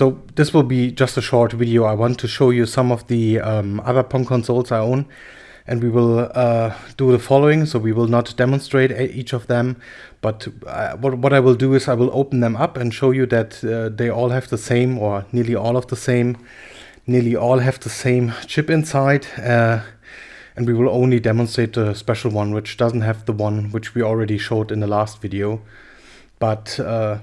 So this will be just a short video. I want to show you some of the other Pong consoles I own, and we will do the following. So we will not demonstrate each of them, but what I will do is I will open them up and show you that they all have the same, or nearly all have the same chip inside, and we will only demonstrate the special one, which doesn't have the one which we already showed in the last video. But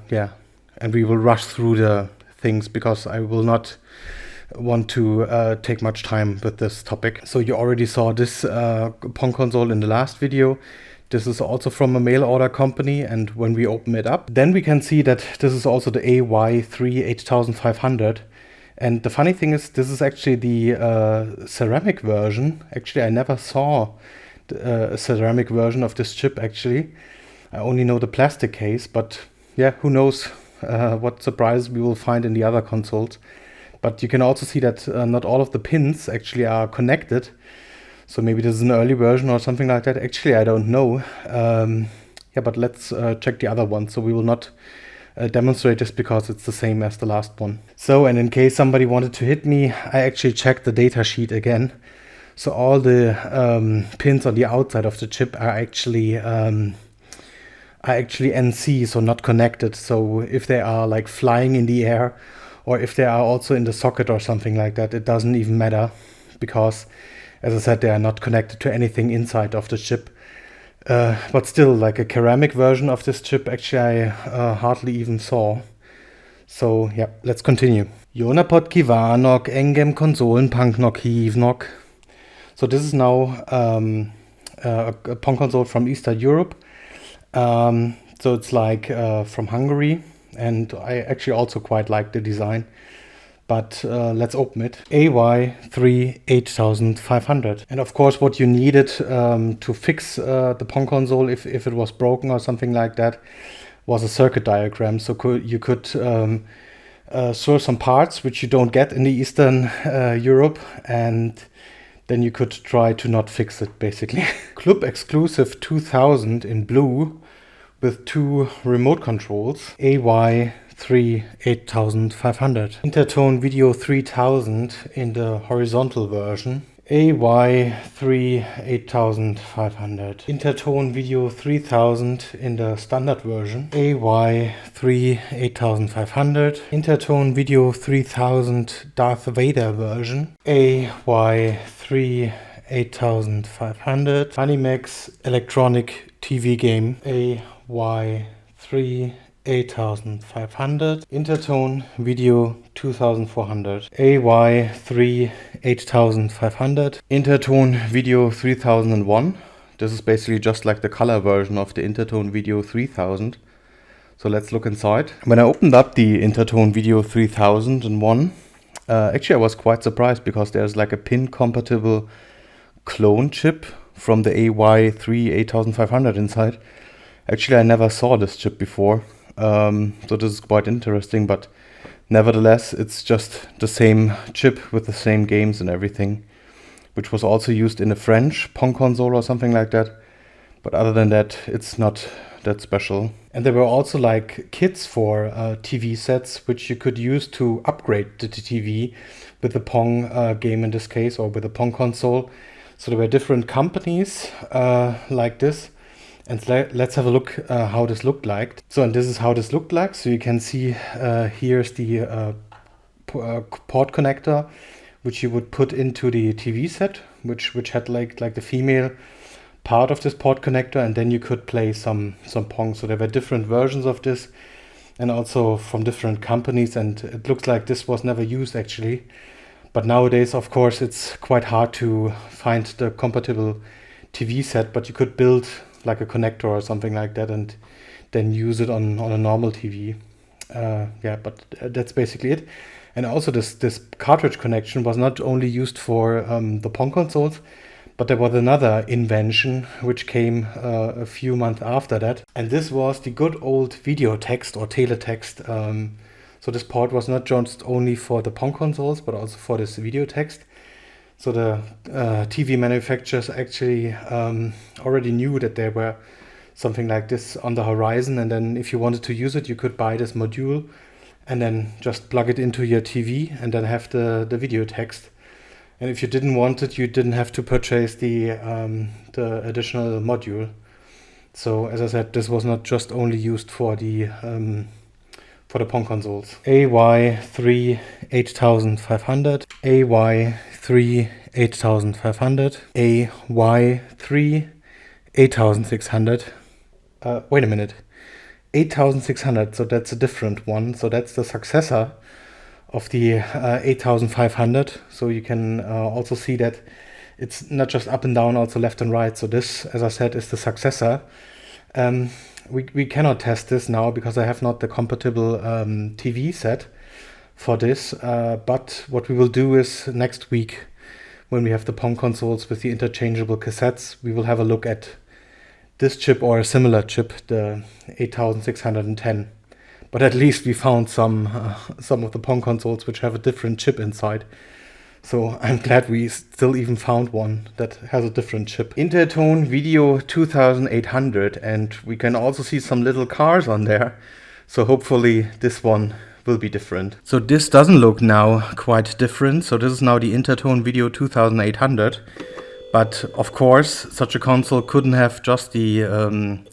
yeah, and we will rush through the things because I will not want to take much time with this topic. So you already saw this Pong console in the last video. This is also from a mail order company, and when we open it up, then we can see that this is also the AY3 8500. And the funny thing is, this is actually the ceramic version. Actually, I never saw a ceramic version of this chip, actually. I only know the plastic case, but yeah, who knows what surprises we will find in the other consoles. But you can also see that not all of the pins actually are connected. So maybe this is an early version or something like that. Actually, I don't know. Yeah, but let's check the other one. So we will not demonstrate this because it's the same as the last one. So, and in case somebody wanted to hit me, I actually checked the data sheet again. So all the pins on the outside of the chip are actually NC, so not connected. So if they are like flying in the air, or if they are also in the socket or something like that, it doesn't even matter, because as I said, they are not connected to anything inside of the chip. But still, like a ceramic version of this chip, actually I hardly even saw. So yeah, let's continue. Jonapod Kivanok Engem Konsolenpunk nok Hivnok. So this is now a Pong console from Eastern Europe. So it's like from Hungary, and I actually also quite like the design. But let's open it. AY3 8500. And of course what you needed to fix the Pong console, if it was broken or something like that, was a circuit diagram. So you could source some parts which you don't get in the Eastern Europe, and then you could try to not fix it, basically. Club Exclusiv 2000 in blue with 2 remote controls. AY3 8500. Interton Video 3000 in the horizontal version. AY3 8500. Interton Video 3000 in the standard version. AY3 8500. Interton Video 3000 Darth Vader version. AY3 8500. Hanimex electronic TV game. AY3 8500. Interton Video 2400. AY3 8500. Interton Video 3001. This is basically just like the color version of the Interton Video 3000. So let's look inside. When I opened up the Interton Video 3001, actually I was quite surprised, because there's like a pin compatible clone chip from the AY3 8500 inside. Actually, I never saw this chip before, so this is quite interesting, but nevertheless, it's just the same chip with the same games and everything, which was also used in a French Pong console or something like that. But other than that, it's not that special. And there were also like kits for TV sets, which you could use to upgrade the TV with the Pong game in this case, or with the Pong console. So there were different companies like this. And let's have a look how this looked like. So, and this is how this looked like. So you can see here's the port connector, which you would put into the TV set, which had like the female part of this port connector, and then you could play some Pong. So there were different versions of this, and also from different companies. And it looks like this was never used actually. But nowadays, of course, it's quite hard to find the compatible TV set, but you could build like a connector or something like that and then use it on a normal TV. Yeah, but that's basically it. And also this cartridge connection was not only used for the Pong consoles, but there was another invention which came a few months after that. And this was the good old video text or teletext. So this port was not just only for the Pong consoles, but also for this video text. So the TV manufacturers actually already knew that there were something like this on the horizon, and then if you wanted to use it, you could buy this module and then just plug it into your TV and then have the video text. And if you didn't want it, you didn't have to purchase the additional module. So as I said, this was not just only used for the Pong consoles. AY3 8500, AY3 8500, AY3 8600. Wait a minute. 8600, so that's a different one. So that's the successor of the 8500. So you can also see that it's not just up and down, also left and right. So this, as I said, is the successor. We cannot test this now because I have not the compatible TV set for this. But what we will do is next week, when we have the Pong consoles with the interchangeable cassettes, we will have a look at this chip or a similar chip, the 8610. But at least we found some of the Pong consoles which have a different chip inside. So I'm glad we still even found one that has a different chip. Interton Video 2800, and we can also see some little cars on there. So hopefully this one will be different. So this doesn't look now quite different. So this is now the Interton Video 2800. But of course, such a console couldn't have just the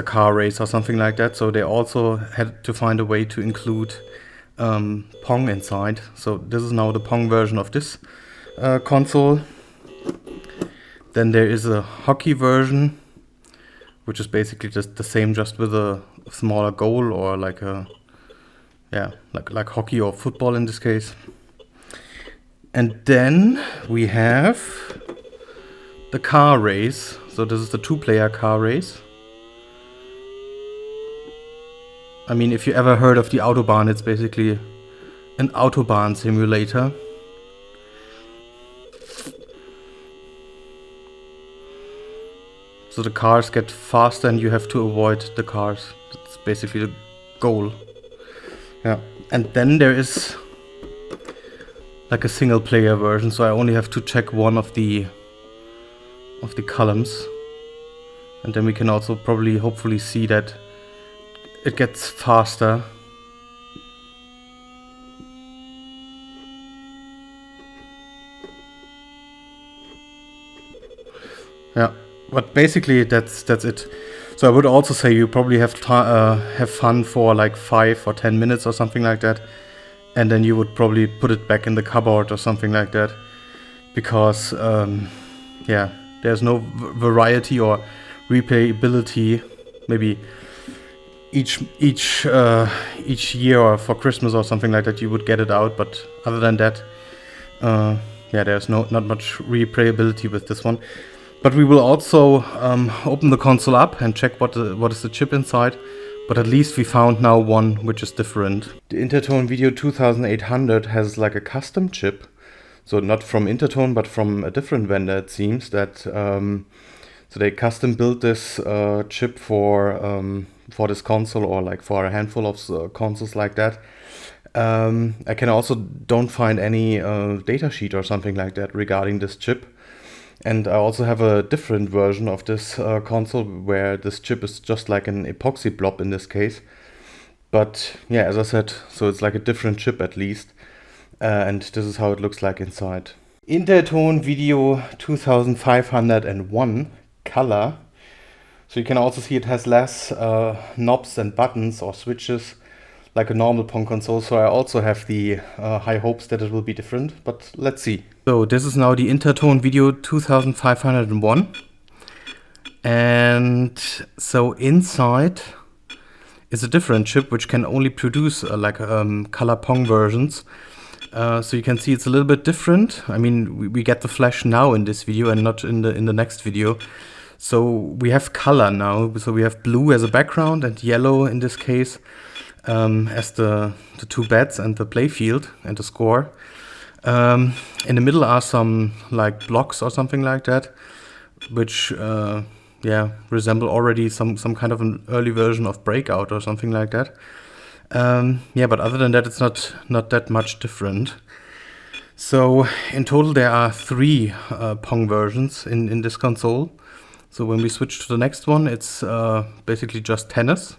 car race or something like that. So they also had to find a way to include Pong inside. So this is now the Pong version of this console. Then there is a hockey version, which is basically just the same, just with a smaller goal, or like a like hockey or football in this case. And then we have the car race. So this is the 2-player car race. I mean, if you ever heard of the Autobahn, it's basically an Autobahn simulator. So the cars get faster and you have to avoid the cars. That's basically the goal. Yeah. And then there is like a single player version, so I only have to check one of the columns. And then we can also probably hopefully see that it gets faster. Yeah, but basically that's it. So I would also say you probably have fun for like 5 or 10 minutes or something like that, and then you would probably put it back in the cupboard or something like that, because yeah, there's no variety or replayability. Maybe each year or for Christmas or something like that you would get it out, but other than that, yeah, there's not much replayability with this one. But we will also open the console up and check what is the chip inside. But at least we found now one which is different. The Interton Video 2800 has like a custom chip, so not from Interton but from a different vendor. It seems that so they custom built this chip for this console, or like for a handful of consoles like that. I can also don't find any data sheet or something like that regarding this chip. And I also have a different version of this console where this chip is just like an epoxy blob in this case. But yeah, as I said, so it's like a different chip at least. And this is how it looks like inside. Interton Video 2501 color. So you can also see it has less knobs and buttons or switches like a normal Pong console. So I also have the high hopes that it will be different, but let's see. So this is now the Interton Video 2501. And so inside is a different chip which can only produce color Pong versions. So you can see it's a little bit different. I mean, we get the flash now in this video and not in the next video. So we have color now. So we have blue as a background and yellow in this case as the two beds and the play field and the score. In the middle are some like blocks or something like that, which yeah, resemble already some kind of an early version of Breakout or something like that. Yeah, but other than that, it's not that much different. So in total, there are 3 Pong versions in this console. So when we switch to the next one, it's basically just tennis.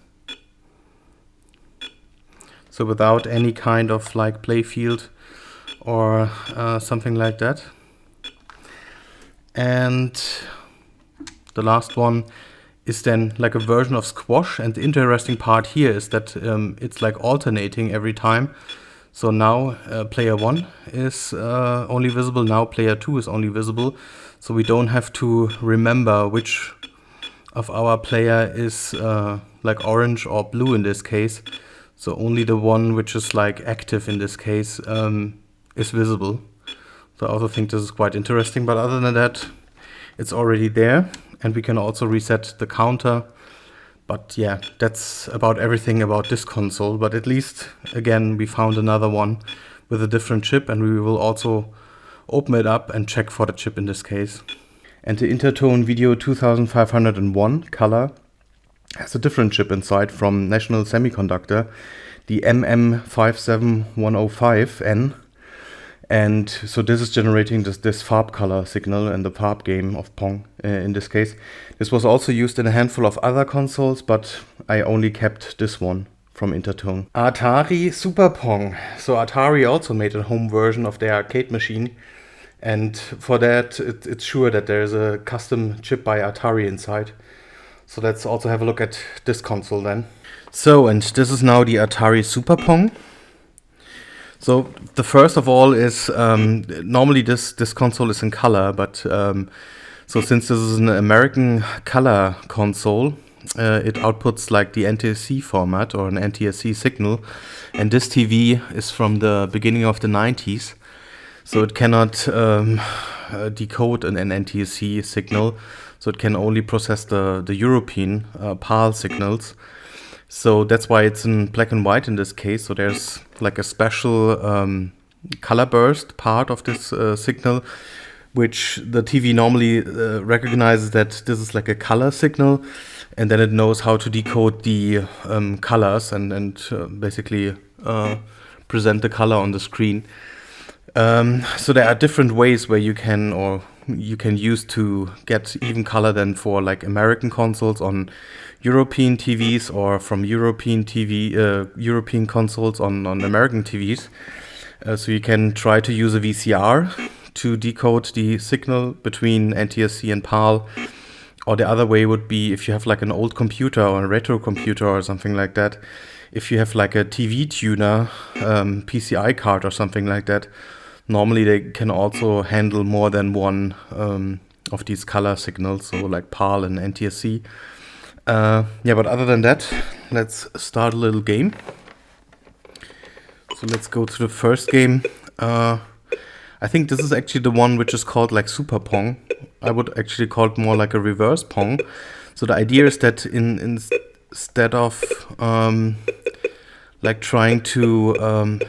so without any kind of like play field or something like that. And the last one is then like a version of squash, and the interesting part here is that it's like alternating every time. So now player 1 is only visible, now player 2 is only visible, so we don't have to remember which of our player is like orange or blue in this case. So only the one which is like active in this case is visible. So I also think this is quite interesting, but other than that, it's already there, and we can also reset the counter. But yeah, that's about everything about this console. But at least, again, we found another one with a different chip, and we will also open it up and check for the chip in this case. And the Interton Video 2501 color has a different chip inside from National Semiconductor, the MM57105N. And so this is generating this Farb color signal in the Farb game of Pong in this case. This was also used in a handful of other consoles, but I only kept this one from Interton. Atari Super Pong. So Atari also made a home version of their arcade machine. And for that, it's sure that there's a custom chip by Atari inside. So let's also have a look at this console then. So, and this is now the Atari Super Pong. So the first of all is normally this console is in color, but so since this is an American color console, it outputs like the NTSC format or an NTSC signal, and this TV is from the beginning of the 90s, so it cannot decode an NTSC signal, so it can only process the European PAL signals. So that's why it's in black and white in this case. So there's like a special color burst part of this signal, which the TV normally recognizes that this is like a color signal, and then it knows how to decode the colors and basically present the color on the screen. So there are different ways where you can use to get even color than for like American consoles on European TVs, or from European consoles on American TVs. So you can try to use a VCR to decode the signal between NTSC and PAL. Or the other way would be if you have like an old computer or a retro computer or something like that. If you have like a TV tuner, PCI card or something like that, normally they can also handle more than one of these color signals, so like PAL and NTSC. Yeah, but other than that, let's start a little game. So let's go to the first game. I think this is actually the one which is called like Super Pong. I would actually call it more like a reverse Pong. So the idea is that instead of like trying to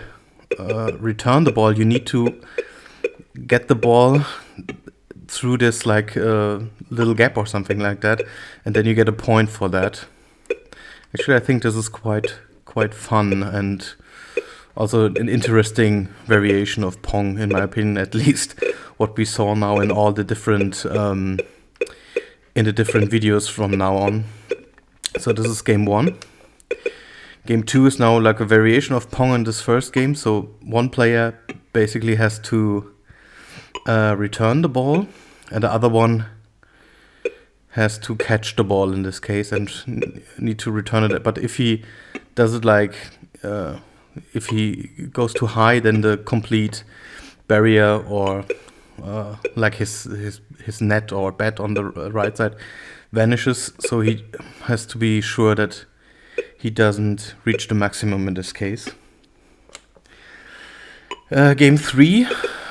return the ball, you need to get the ball through this like little gap or something like that, and then you get a point for that. Actually, I think this is quite fun, and also an interesting variation of Pong, in my opinion, at least what we saw now in all the different videos from now on. So this is game 1. Game 2 is now like a variation of Pong in this first game. So one player basically has to return the ball, and the other one has to catch the ball in this case and need to return it. But if he does it like, if he goes too high, then the complete barrier or like his net or bat on the right side vanishes. So he has to be sure that he doesn't reach the maximum in this case. Game 3.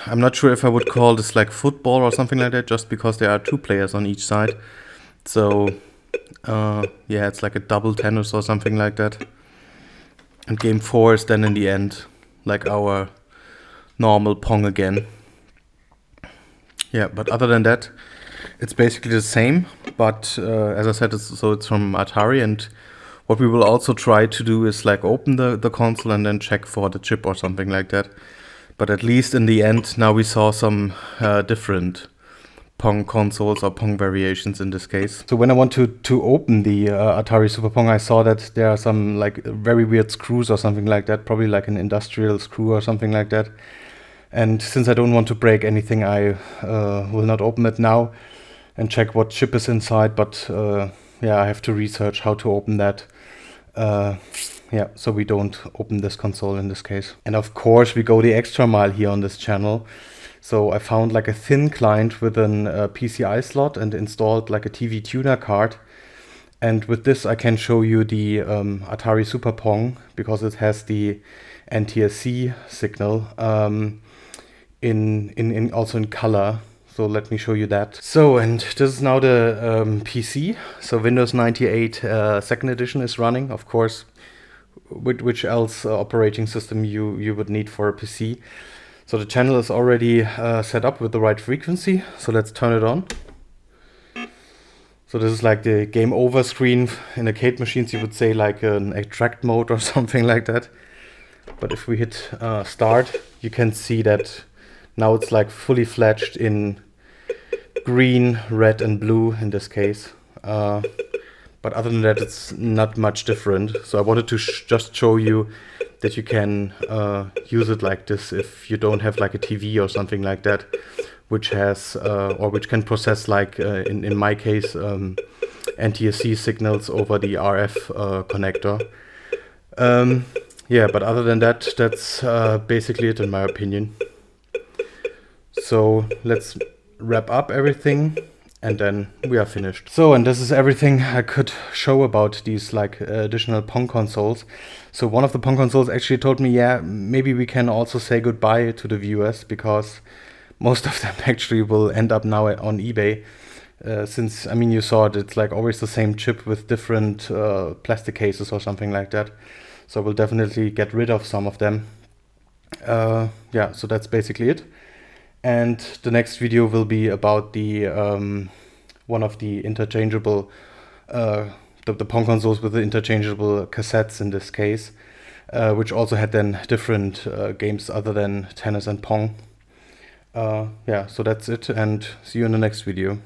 I'm not sure if I would call this like football or something like that, just because there are 2 players on each side. So, yeah, it's like a double tennis or something like that. And game 4 is then in the end like our normal Pong again. Yeah, but other than that, it's basically the same. But as I said, it's from Atari, and what we will also try to do is like open the console and then check for the chip or something like that. But at least in the end, now we saw some different Pong consoles or Pong variations in this case. So when I want to open the Atari Super Pong, I saw that there are some like very weird screws or something like that, probably like an industrial screw or something like that. And since I don't want to break anything, I will not open it now and check what chip is inside, but yeah, I have to research how to open that. Yeah, so we don't open this console in this case. And of course we go the extra mile here on this channel. So I found like a thin client with an PCI slot and installed like a TV tuner card. And with this I can show you the Atari Super Pong, because it has the NTSC signal in also in color. So let me show you that. So, and this is now the PC. So Windows 98 second edition is running. Of course, which else operating system you would need for a PC. So the channel is already set up with the right frequency. So let's turn it on. So this is like the game over screen. In arcade machines you would say like an extract mode or something like that. But if we hit start, you can see that now it's like fully fledged in green, red and blue in this case. But other than that, it's not much different. So I wanted to just show you that you can use it like this if you don't have like a TV or something like that, which has or which can process like in my case NTSC signals over the RF connector. Yeah, but other than that, that's basically it in my opinion. So let's wrap up everything and then we are finished. So, and this is everything I could show about these like additional Pong consoles. So one of the Pong consoles actually told me, yeah, maybe we can also say goodbye to the viewers, because most of them actually will end up now on eBay. Since, I mean, you saw it, it's like always the same chip with different plastic cases or something like that. So we'll definitely get rid of some of them. Yeah, so that's basically it. And the next video will be about the one of the interchangeable the Pong consoles with the interchangeable cassettes in this case, which also had then different games other than tennis and Pong. Yeah, so that's it, and see you in the next video.